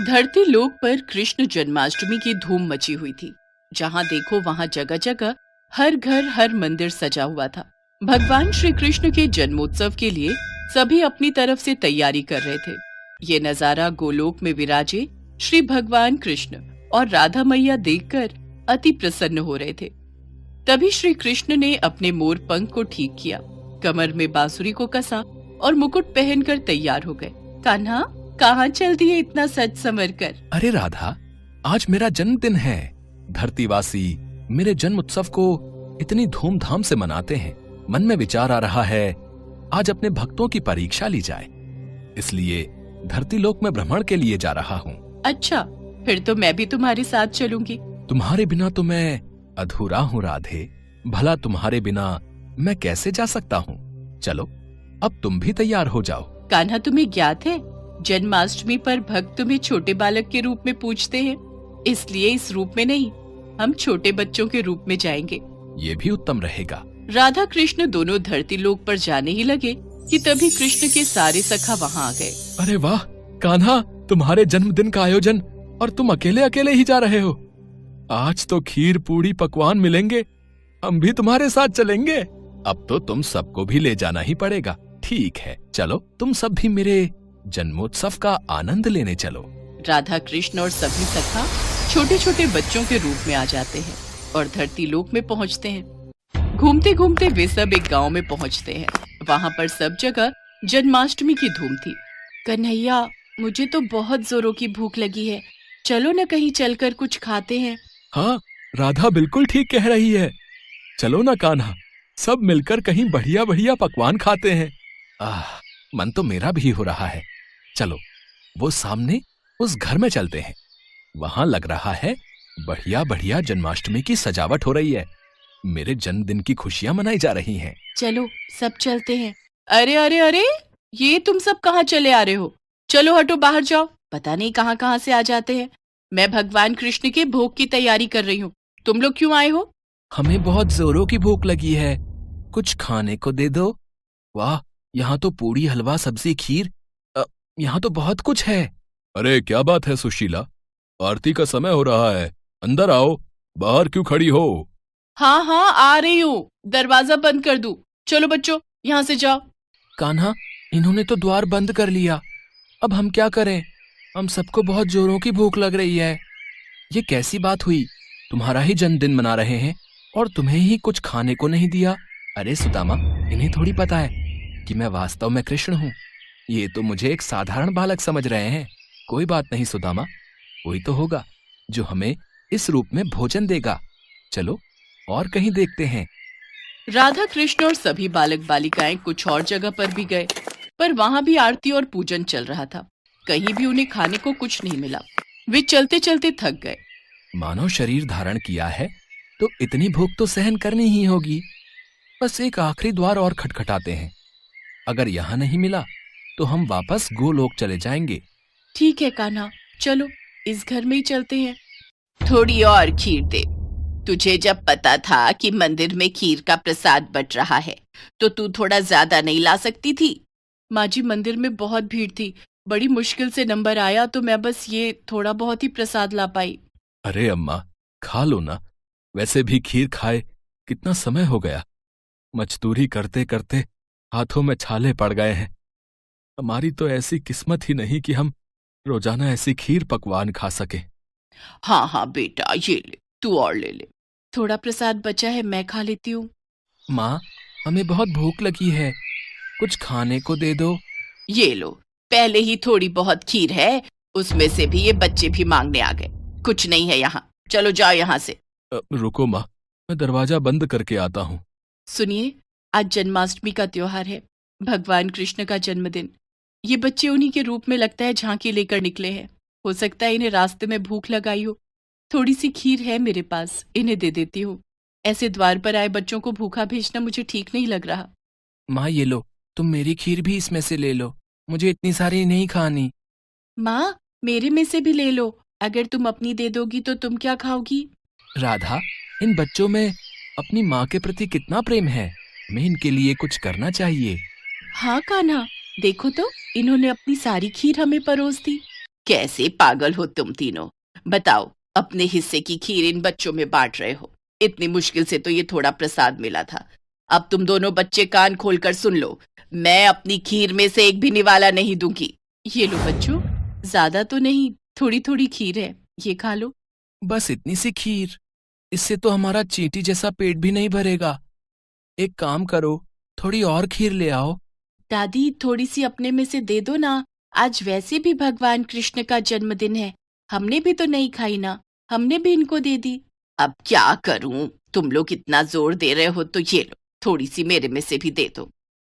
धरती लोक पर कृष्ण जन्माष्टमी की धूम मची हुई थी। जहाँ देखो वहाँ जगह जगह हर घर हर मंदिर सजा हुआ था। भगवान श्री कृष्ण के जन्मोत्सव के लिए सभी अपनी तरफ से तैयारी कर रहे थे। ये नजारा गोलोक में विराजे श्री भगवान कृष्ण और राधा मैया देखकर अति प्रसन्न हो रहे थे। तभी श्री कृष्ण ने अपने मोर पंख को ठीक किया, कमर में बांसुरी को कसा और मुकुट पहनकर तैयार हो गए। कान्हा, कहाँ चल दिए इतना सज संवर कर? अरे राधा, आज मेरा जन्मदिन है। धरतीवासी मेरे जन्म उत्सव को इतनी धूमधाम से मनाते हैं। मन में विचार आ रहा है आज अपने भक्तों की परीक्षा ली जाए, इसलिए धरती लोक में भ्रमण के लिए जा रहा हूँ। अच्छा, फिर तो मैं भी तुम्हारे साथ चलूंगी। तुम्हारे बिना तो मैं अधूरा हूँ राधे। भला तुम्हारे बिना मैं कैसे जा सकता हूँ? चलो, अब तुम भी तैयार हो जाओ। कान्हा, तुम्हें ज्ञात है जन्माष्टमी पर भक्त तुम्हें छोटे बालक के रूप में पूजते हैं, इसलिए इस रूप में नहीं, हम छोटे बच्चों के रूप में जाएंगे। ये भी उत्तम रहेगा। राधा कृष्ण दोनों धरती लोक पर जाने ही लगे कि तभी कृष्ण के सारे सखा वहाँ आ गए। अरे वाह कान्हा, तुम्हारे जन्मदिन का आयोजन और तुम अकेले अकेले ही जा रहे हो। आज तो खीर पूड़ी पकवान मिलेंगे, हम भी तुम्हारे साथ चलेंगे। अब तो तुम सबको भी ले जाना ही पड़ेगा। ठीक है, चलो तुम सब भी मेरे जन्मोत्सव का आनंद लेने चलो। राधा कृष्ण और सभी सखा छोटे छोटे बच्चों के रूप में आ जाते हैं और धरती लोक में पहुंचते हैं। घूमते घूमते वे सब एक गांव में पहुंचते हैं। वहां पर सब जगह जन्माष्टमी की धूम थी। कन्हैया, मुझे तो बहुत जोरों की भूख लगी है, चलो न कहीं चलकर कुछ खाते हैं। हाँ, राधा बिल्कुल ठीक कह रही है। चलो ना कान्हा, सब मिलकर कहीं बढ़िया बढ़िया पकवान खाते हैं। मन तो मेरा भी हो रहा है। चलो, वो सामने उस घर में चलते हैं। वहां लग रहा है बढ़िया बढ़िया जन्माष्टमी की सजावट हो रही है। मेरे जन्मदिन की खुशियां मनाई जा रही हैं। चलो, सब चलते हैं। अरे अरे अरे, ये तुम सब कहाँ चले आ रहे हो? चलो हटो, बाहर जाओ। पता नहीं कहाँ कहाँ से आ जाते हैं। मैं भगवान कृष्ण के भोग की तैयारी कर रही हूँ। तुम लोग क्यों आए हो? हमें बहुत जोरों की भूख लगी है, कुछ खाने को दे दो। वाह, यहाँ तो पूड़ी, हलवा, सब्जी, खीर, यहाँ तो बहुत कुछ है। अरे क्या बात है सुशीला, आरती का समय हो रहा है, अंदर आओ। बाहर क्यों खड़ी हो? हाँ हाँ, आ रही हूँ। दरवाजा बंद कर दूं? चलो बच्चों, यहाँ से जाओ। कान्हा, इन्होंने तो द्वार बंद कर लिया। अब हम क्या करें? हम सबको बहुत जोरों की भूख लग रही है। ये कैसी बात हुई? तुम्हारा ही जन्मदिन मना रहे हैं और तुम्हें ही कुछ खाने को नहीं दिया। अरे सुदामा, इन्हें थोड़ी पता है कि मैं वास्तव में कृष्ण हूँ। ये तो मुझे एक साधारण बालक समझ रहे हैं। कोई बात नहीं सुदामा, कोई तो होगा जो हमें इस रूप में भोजन देगा। चलो और कहीं देखते हैं। राधा कृष्ण और सभी बालक बालिकाएं कुछ और जगह पर भी गए, पर वहां भी आरती और पूजन चल रहा था। कहीं भी उन्हें खाने को कुछ नहीं मिला। वे चलते चलते थक गए। मानव शरीर धारण किया है तो इतनी भूख तो सहन करनी ही होगी। बस एक आखिरी द्वार और खटखटाते हैं। अगर यहाँ नहीं मिला तो हम वापस गोलोक चले जाएंगे। ठीक है कान्हा, चलो इस घर में ही चलते हैं। थोड़ी और खीर दे। तुझे जब पता था कि मंदिर में खीर का प्रसाद बट रहा है तो तू थोड़ा ज्यादा नहीं ला सकती थी? माँ जी, मंदिर में बहुत भीड़ थी, बड़ी मुश्किल से नंबर आया तो मैं बस ये थोड़ा बहुत ही प्रसाद ला पाई। अरे अम्मा, खा लो ना। वैसे भी खीर खाए कितना समय हो गया। मजदूरी करते करते हाथों में छाले पड़ गए हैं। हमारी तो ऐसी किस्मत ही नहीं कि हम रोजाना ऐसी खीर पकवान खा सके। हाँ हाँ बेटा, ये ले, तू और ले ले। थोड़ा प्रसाद बचा है, मैं खा लेती हूँ। माँ, हमें बहुत भूख लगी है, कुछ खाने को दे दो। ये लो, पहले ही थोड़ी बहुत खीर है, उसमें से भी ये बच्चे भी मांगने आ गए। कुछ नहीं है यहाँ, चलो जाओ यहाँ से। रुको माँ, मैं दरवाजा बंद करके आता हूँ। सुनिए, आज जन्माष्टमी का त्योहार है, भगवान कृष्ण का जन्मदिन। ये बच्चे उन्हीं के रूप में लगता है झांकी लेकर निकले हैं। हो सकता है इन्हें रास्ते में भूख लगाई हो। थोड़ी सी खीर है मेरे पास, इन्हें दे देती हूँ। ऐसे द्वार पर आए बच्चों को भूखा भेजना मुझे ठीक नहीं लग रहा। माँ ये लो, तुम मेरी खीर भी इसमें से ले लो, मुझे इतनी सारी नहीं खानी। माँ, मेरे में से भी ले लो। अगर तुम अपनी दे दोगी तो तुम क्या खाओगी? राधा, इन बच्चों में अपनी माँ के प्रति कितना प्रेम है। हमें इनके लिए कुछ करना चाहिए। हाँ कान्हा, देखो तो इन्होंने अपनी सारी खीर हमें परोस दी। कैसे पागल हो तुम तीनों। बताओ, अपने हिस्से की खीर इन बच्चों में बांट रहे हो। इतनी मुश्किल से तो ये थोड़ा प्रसाद मिला था। अब तुम दोनों बच्चे कान खोलकर सुन लो, मैं अपनी खीर में से एक भी निवाला नहीं दूंगी। ये लो बच्चों, ज्यादा तो नहीं, थोड़ी थोड़ी खीर है, ये खा लो। बस इतनी सी खीर? इससे तो हमारा चींटी जैसा पेट भी नहीं भरेगा। एक काम करो, थोड़ी और खीर ले आओ। दादी, थोड़ी सी अपने में से दे दो ना। आज वैसे भी भगवान कृष्ण का जन्मदिन है, हमने भी तो नहीं खाई ना, हमने भी इनको दे दी। अब क्या करूं, तुम लोग इतना जोर दे रहे हो तो ये लो, थोड़ी सी मेरे में से भी दे दो।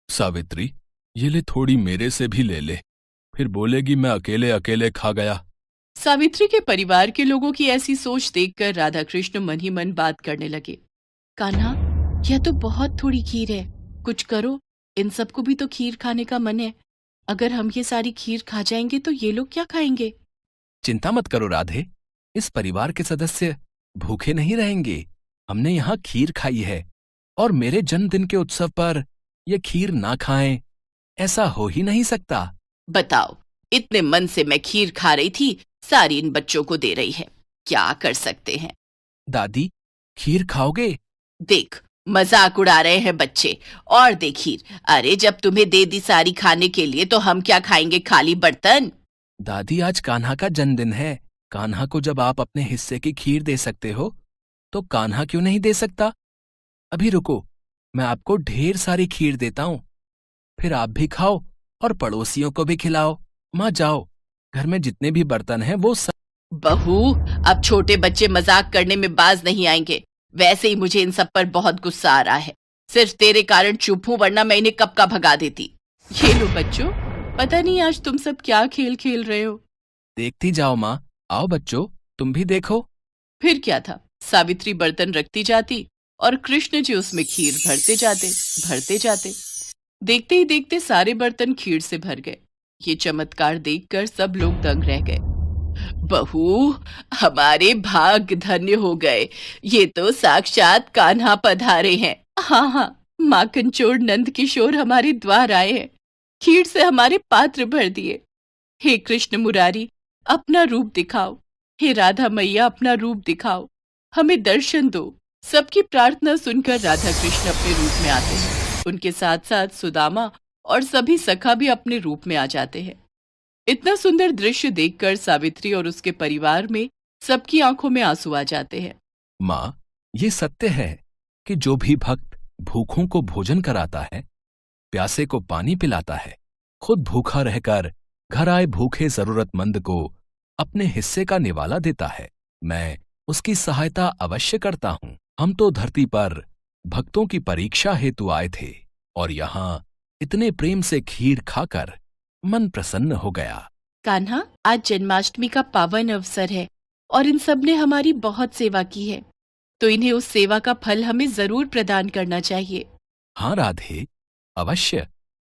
सावित्री, ये ले, थोड़ी मेरे से भी ले ले, फिर बोलेगी मैं अकेले अकेले खा गया। सावित्री के परिवार के लोगों की ऐसी सोच देखकर राधा कृष्ण मन ही मन बात करने लगे। कान्हा, यह तो बहुत थोड़ी खीर है, कुछ करो, इन सबको भी तो खीर खाने का मन है। अगर हम ये सारी खीर खा जाएंगे तो ये लोग क्या खाएंगे? चिंता मत करो राधे, इस परिवार के सदस्य भूखे नहीं रहेंगे। हमने यहाँ खीर खाई है, और मेरे जन्मदिन के उत्सव पर ये खीर ना खाएं, ऐसा हो ही नहीं सकता। बताओ, इतने मन से मैं खीर खा रही थी, सारी इन बच्चों को दे रही है, क्या कर सकते हैं। दादी, खीर खाओगे? देख, मजाक उड़ा रहे हैं बच्चे। और दे खीर। अरे जब तुम्हें दे दी सारी खाने के लिए तो हम क्या खाएंगे, खाली बर्तन? दादी, आज कान्हा का जन्मदिन है। कान्हा को जब आप अपने हिस्से की खीर दे सकते हो, तो कान्हा क्यों नहीं दे सकता? अभी रुको, मैं आपको ढेर सारी खीर देता हूँ, फिर आप भी खाओ और पड़ोसियों को भी खिलाओ। माँ जाओ, घर में जितने भी बर्तन हैं वो सब। बहू, अब छोटे बच्चे मजाक करने में बाज नहीं आएंगे। वैसे ही मुझे इन सब पर बहुत गुस्सा आ रहा है। सिर्फ तेरे कारण चुप हूं, वरना मैं इन्हें कब का भगा देती। ये लो बच्चों, पता नहीं आज तुम सब क्या खेल खेल रहे हो। देखती जाओ माँ, आओ बच्चों, तुम भी देखो। फिर क्या था, सावित्री बर्तन रखती जाती और कृष्ण जी उसमें खीर भरते जाते, भरते जाते। देखते ही देखते सारे बर्तन खीर से भर गए। ये चमत्कार देखकर सब लोग दंग रह गए। बहू, हमारे भाग्य धन्य हो गए, ये तो साक्षात कान्हा पधारे हैं। हाँ हाँ, माखन चोर नंद किशोर हमारे द्वार आए हैं, खीर से हमारे पात्र भर दिए। हे कृष्ण मुरारी, अपना रूप दिखाओ। हे राधा मैया, अपना रूप दिखाओ, हमें दर्शन दो। सबकी प्रार्थना सुनकर राधा कृष्ण अपने रूप में आते हैं। उनके साथ साथ सुदामा और सभी सखा भी अपने रूप में आ जाते हैं। इतना सुंदर दृश्य देखकर सावित्री और उसके परिवार में सबकी आंखों में आंसू आ जाते हैं। माँ, ये सत्य है कि जो भी भक्त भूखों को भोजन कराता है, प्यासे को पानी पिलाता है, खुद भूखा रहकर घर आए भूखे जरूरतमंद को अपने हिस्से का निवाला देता है, मैं उसकी सहायता अवश्य करता हूँ। हम तो धरती पर भक्तों की परीक्षा हेतु आए थे, और यहाँ इतने प्रेम से खीर खाकर मन प्रसन्न हो गया। कान्हा, आज जन्माष्टमी का पावन अवसर है और इन सब ने हमारी बहुत सेवा की है, तो इन्हें उस सेवा का फल हमें जरूर प्रदान करना चाहिए। हाँ राधे, अवश्य,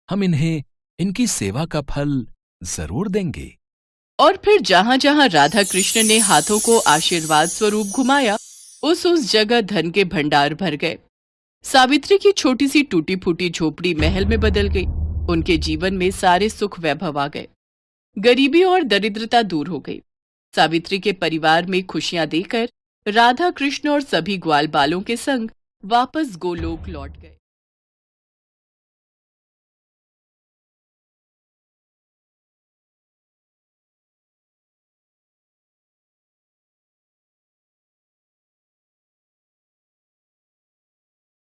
हम इन्हें इनकी सेवा का फल जरूर देंगे। और फिर जहाँ जहाँ राधा कृष्ण ने हाथों को आशीर्वाद स्वरूप घुमाया, उस जगह धन के भंडार भर गए। सावित्री की छोटी सी टूटी फूटी झोपड़ी महल में बदल गई। उनके जीवन में सारे सुख वैभव आ गए, गरीबी और दरिद्रता दूर हो गई। सावित्री के परिवार में खुशियां देकर राधा कृष्ण और सभी ग्वाल बालों के संग वापस गोलोक लौट गए।